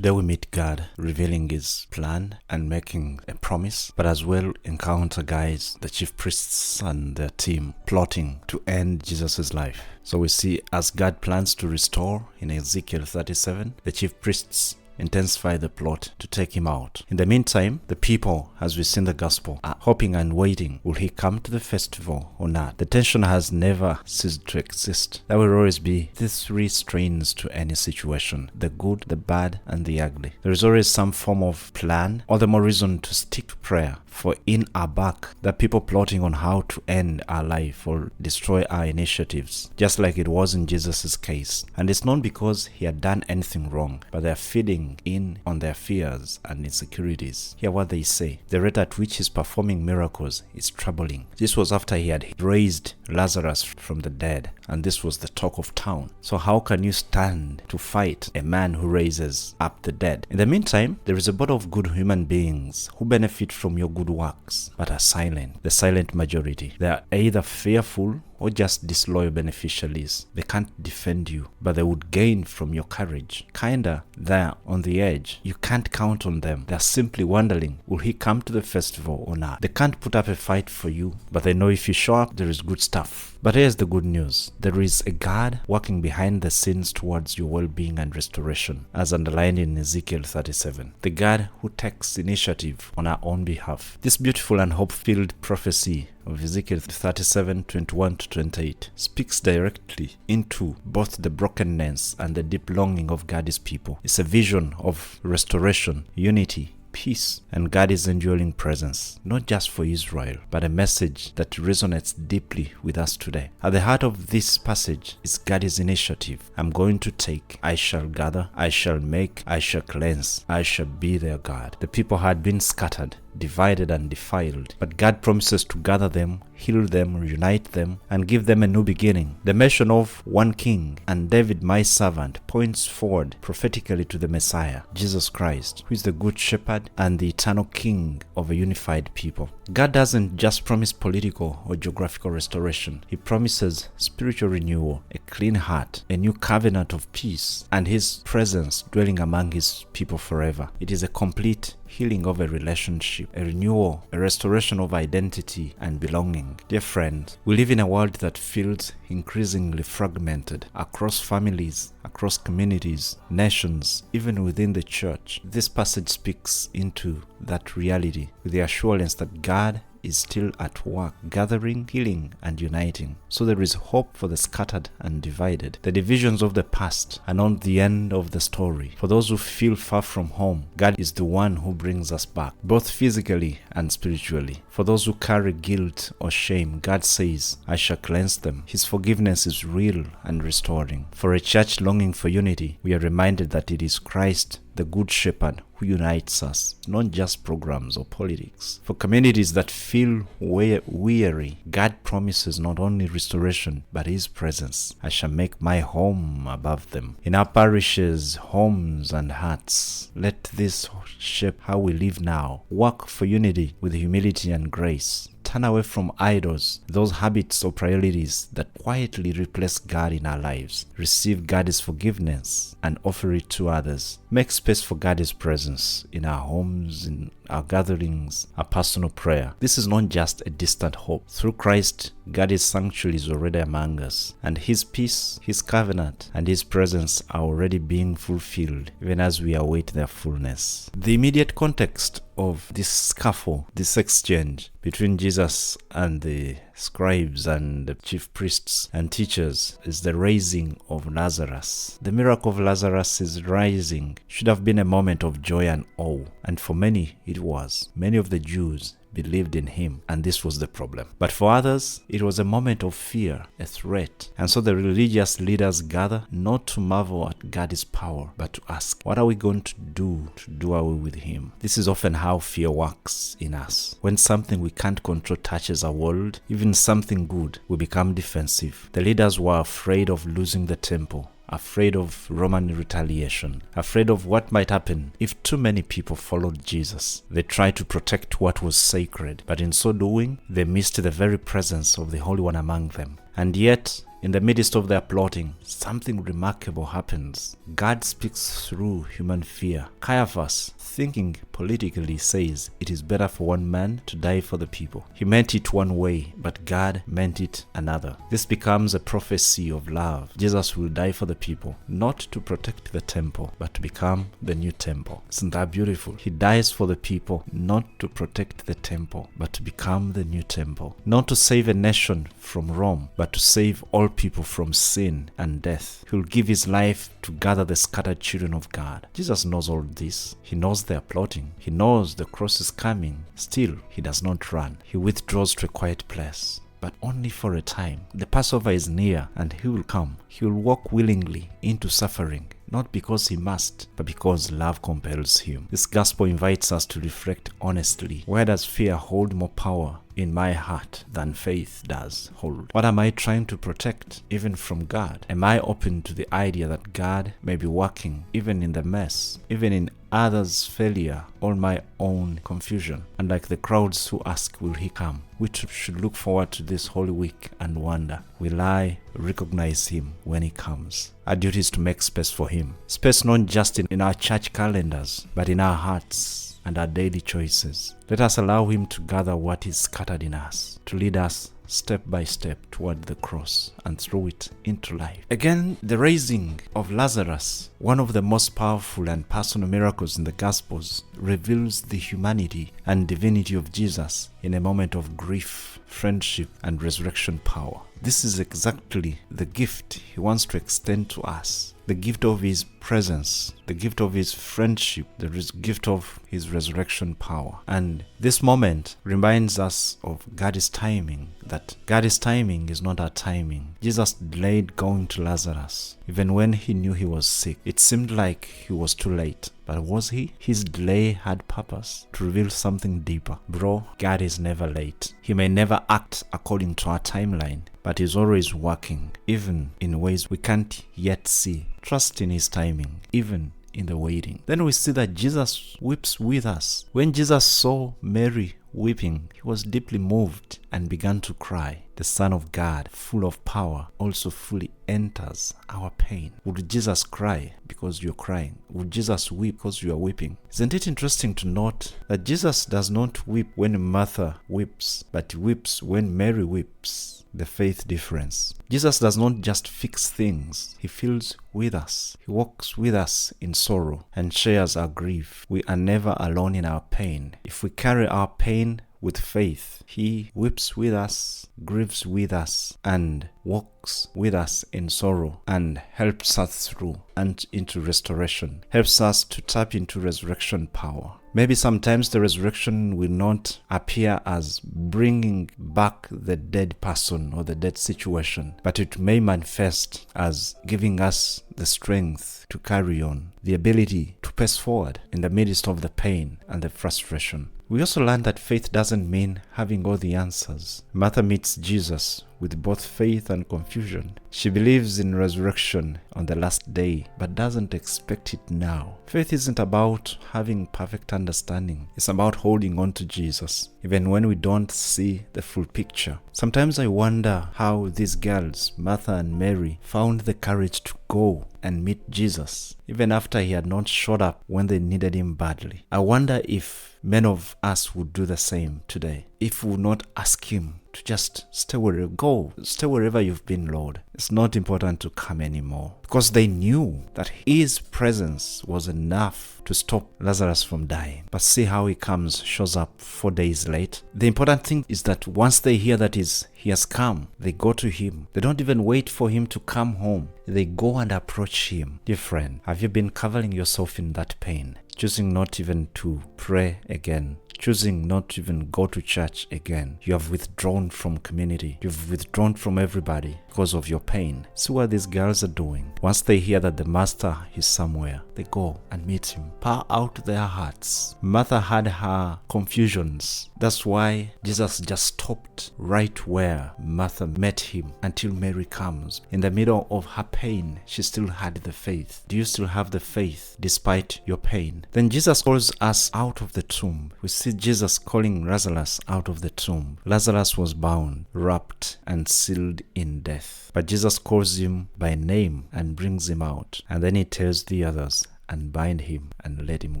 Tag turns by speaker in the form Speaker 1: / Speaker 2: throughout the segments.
Speaker 1: Today we meet God revealing his plan and making a promise, but as well encounter guys, the chief priests and their team plotting to end Jesus' life. So we see as God plans to restore in Ezekiel 37, the chief priests intensify the plot to take him out. In the meantime, the people, as we see in the gospel, are hoping and waiting. Will he come to the festival or not? The tension has never ceased to exist. There will always be these three strains to any situation: the good, the bad, and the ugly. There is always some form of plan, or the more reason to stick to prayer. For in our back, there are people plotting on how to end our life or destroy our initiatives, just like it was in Jesus' case. And it's not because he had done anything wrong, but they are feeding in on their fears and insecurities. Hear what they say: the rate at which he's performing miracles is troubling. This was after he had raised Lazarus from the dead, and this was the talk of town. So how can you stand to fight a man who raises up the dead? In the meantime, there is a body of good human beings who benefit from your good works, but are silent. The silent majority. They are either fearful or just disloyal beneficiaries. They can't defend you, but they would gain from your courage. Kinda there on the edge. You can't count on them. They're simply wondering, will he come to the festival or not? They can't put up a fight for you, but they know if you show up, there is good stuff. But here's the good news. There is a God working behind the scenes towards your well-being and restoration, as underlined in Ezekiel 37. The God who takes initiative on our own behalf. This beautiful and hope-filled prophecy of Ezekiel 37:21-28 speaks directly into both the brokenness and the deep longing of God's people. It's a vision of restoration, unity, peace, and God's enduring presence, not just for Israel, but a message that resonates deeply with us today. At the heart of this passage is God's initiative. I'm going to take, I shall gather, I shall make, I shall cleanse, I shall be their God. The people had been scattered, divided and defiled, but God promises to gather them, heal them, reunite them, and give them a new beginning. The mention of one king and David my servant points forward prophetically to the Messiah, Jesus Christ, who is the good shepherd and the eternal king of a unified people. God doesn't just promise political or geographical restoration. He promises spiritual renewal, a clean heart, a new covenant of peace, and his presence dwelling among his people forever. It is a complete healing of a relationship, a renewal, a restoration of identity and belonging. Dear friend, we live in a world that feels increasingly fragmented across families, across communities, nations, even within the church. This passage speaks into that reality with the assurance that God is still at work, gathering, healing, and uniting. So there is hope for the scattered and divided. The divisions of the past are not the end of the story. For those who feel far from home, God is the one who brings us back, both physically and spiritually. For those who carry guilt or shame, God says, I shall cleanse them. His forgiveness is real and restoring. For a church longing for unity, we are reminded that it is Christ, the Good Shepherd, who unites us, not just programs or politics. For communities that feel weary, God promises not only restoration, but his presence. I shall make my home above them. In our parishes, homes, and hearts, let this shape how we live now. Work for unity with humility and grace. Turn away from idols, those habits or priorities that quietly replace God in our lives. Receive God's forgiveness and offer it to others. Make space for God's presence in our homes, in our gatherings, our personal prayer. This is not just a distant hope. Through Christ, God's sanctuary is already among us, and his peace, his covenant, and his presence are already being fulfilled, even as we await their fullness. The immediate context of this scuffle, this exchange between Jesus and the scribes and the chief priests and teachers is the raising of Lazarus. The miracle of Lazarus' rising should have been a moment of joy and awe, and for many it was. Many of the Jews believed in him, and this was the problem. But for others, it was a moment of fear, a threat. And so the religious leaders gather not to marvel at God's power, but to ask, what are we going to do away with him? This is often how fear works in us. When something we can't control touches our world, even something good, we become defensive. The leaders were afraid of losing the temple, afraid of Roman retaliation, afraid of what might happen if too many people followed Jesus. They tried to protect what was sacred, but in so doing, they missed the very presence of the Holy One among them. And yet, in the midst of their plotting, something remarkable happens. God speaks through human fear. Caiaphas, thinking politically, says it is better for one man to die for the people. He meant it one way, but God meant it another. This becomes a prophecy of love. Jesus will die for the people, not to protect the temple, but to become the new temple. Isn't that beautiful? He dies for the people, not to protect the temple, but to become the new temple. Not to save a nation from Rome, but to save all people from sin and death. He will give his life to gather the scattered children of God. Jesus knows all this. He knows they are plotting. He knows the cross is coming. Still, he does not run. He withdraws to a quiet place, but only for a time. The Passover is near, and he will come. He will walk willingly into suffering, not because he must, but because love compels him. This gospel invites us to reflect honestly. Where does fear hold more power in my heart than faith does hold? What am I trying to protect, even from God? Am I open to the idea that God may be working even in the mess, even in others' failure or my own confusion? And like the crowds who ask, will he come? We should look forward to this Holy Week and wonder, will I recognize him when he comes? Our duty is to make space for him. Space not just in our church calendars, but in our hearts and our daily choices. Let us allow him to gather what is scattered in us, to lead us step by step toward the cross and through it into life. Again, the raising of Lazarus, one of the most powerful and personal miracles in the Gospels, reveals the humanity and divinity of Jesus in a moment of grief, friendship, and resurrection power. This is exactly the gift he wants to extend to us. The gift of his presence, the gift of his friendship, the gift of his resurrection power. And this moment reminds us of God's timing, that God's timing is not our timing. Jesus delayed going to Lazarus. Even when he knew he was sick, it seemed like he was too late. But was he? His delay had purpose, to reveal something deeper. Bro, God is never late. He may never act according to our timeline, but he's always working, even in ways we can't yet see. Trust in his timing, even in the waiting. Then we see that Jesus weeps with us. When Jesus saw Mary weeping, he was deeply moved and began to cry. The Son of God, full of power, also fully enters our pain. Would Jesus cry because you're crying? Would Jesus weep because you are weeping? Isn't it interesting to note that Jesus does not weep when Martha weeps, but he weeps when Mary weeps? The faith difference. Jesus does not just fix things. He feels with us. He walks with us in sorrow and shares our grief. We are never alone in our pain. If we carry our pain with faith, he weeps with us, grieves with us, and walks with us in sorrow and helps us through and into restoration, helps us to tap into resurrection power. Maybe sometimes the resurrection will not appear as bringing back the dead person or the dead situation, but it may manifest as giving us the strength to carry on, the ability to pace forward in the midst of the pain and the frustration. We also learn that faith doesn't mean having all the answers. Martha meets Jesus with both faith and confusion. She believes in resurrection on the last day, but doesn't expect it now. Faith isn't about having perfect understanding. It's about holding on to Jesus, even when we don't see the full picture. Sometimes I wonder how these girls, Martha and Mary, found the courage to go and meet Jesus, even after he had not showed up when they needed him badly. I wonder if many of us would do the same today, if we would not ask him to just stay wherever you've been, Lord. It's not important to come anymore, because they knew that his presence was enough to stop Lazarus from dying. But see how he comes, shows up 4 days late. The important thing is that once they hear that he has come, they go to him. They don't even wait for him to come home. They go and approach him. Dear friend, have you been covering yourself in that pain? Choosing not even to pray again, choosing not to even go to church again. You have withdrawn from community. You've withdrawn from everybody because of your pain. See what these girls are doing. Once they hear that the master is somewhere, they go and meet him. Pour out their hearts. Martha had her confusions. That's why Jesus just stopped right where Martha met him until Mary comes. In the middle of her pain, she still had the faith. Do you still have the faith despite your pain? Then Jesus calls us out of the tomb. We see see Jesus calling Lazarus out of the tomb. Lazarus was bound, wrapped, and sealed in death. But Jesus calls him by name and brings him out. And then he tells the others, and bind him and let him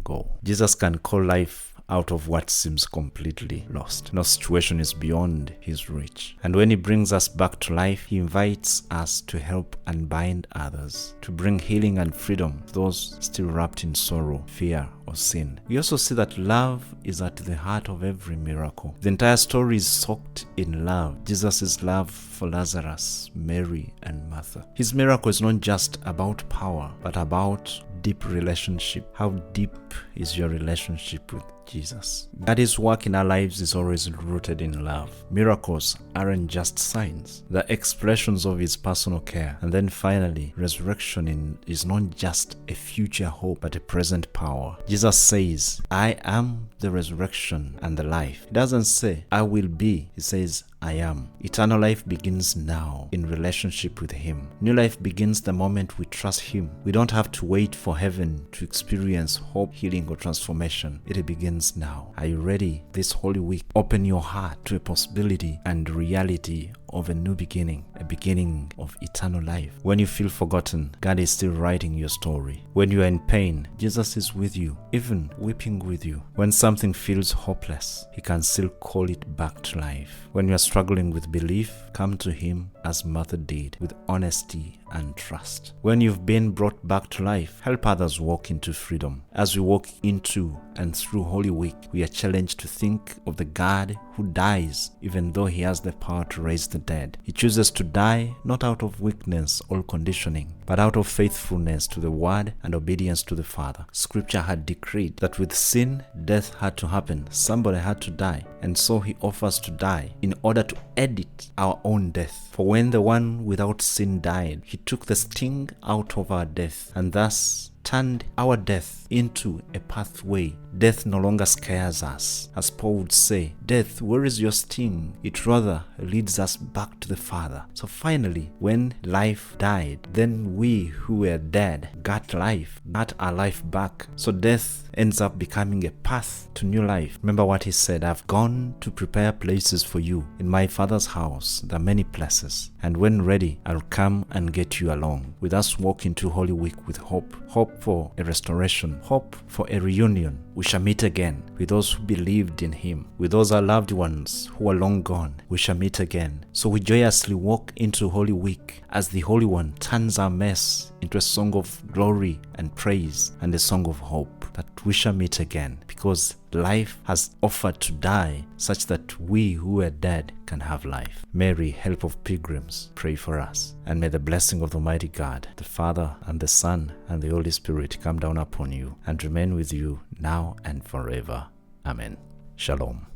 Speaker 1: go. Jesus can call life out of what seems completely lost. No situation is beyond his reach. And when he brings us back to life, he invites us to help unbind others, to bring healing and freedom to those still wrapped in sorrow, fear, or sin. We also see that love is at the heart of every miracle. The entire story is soaked in love. Jesus' love for Lazarus, Mary, and Martha. His miracle is not just about power, but about deep relationship. How deep is your relationship with Jesus? God's work in our lives is always rooted in love. Miracles aren't just signs, they're expressions of his personal care. And then finally, resurrection is not just a future hope, but a present power. Jesus says, I am the resurrection and the life. He doesn't say, I will be. He says, I am. Eternal life begins now in relationship with him. New life begins the moment we trust him. We don't have to wait for heaven to experience hope, healing, or transformation. It begins now. Are you ready this Holy Week? Open your heart to a possibility and reality of a new beginning, a beginning of eternal life. When you feel forgotten, God is still writing your story. When you are in pain, Jesus is with you, even weeping with you. When something feels hopeless, he can still call it back to life. When you are struggling with belief, come to him as Martha did, with honesty and trust. When you've been brought back to life, help others walk into freedom. As we walk into and through Holy Week, we are challenged to think of the God who dies even though he has the power to raise the dead. He chooses to die not out of weakness or conditioning, but out of faithfulness to the word and obedience to the Father. Scripture had decreed that with sin, death had to happen. Somebody had to die. And so he offers to die in order to edit our own death. For when the one without sin died, he took the sting out of our death and thus turned our death into a pathway. Death no longer scares us. As Paul would say, death, where is your sting? It rather leads us back to the Father. So finally, when life died, then we who were dead got life, got our life back. So death ends up becoming a path to new life. Remember what he said, I've gone to prepare places for you. In my Father's house, there are many places. And when ready, I'll come and get you along. With us walk into Holy Week with hope. Hope for a restoration. Hope for a reunion. We shall meet again with those who believed in him. With those our loved ones who are long gone, we shall meet again. So we joyously walk into Holy Week as the Holy One turns our mess into a song of glory and praise and a song of hope, that we shall meet again, because life has offered to die such that we who are dead can have life. Mary, help of pilgrims, pray for us. And may the blessing of the Almighty God, the Father and the Son and the Holy Spirit come down upon you and remain with you now and forever. Amen. Shalom.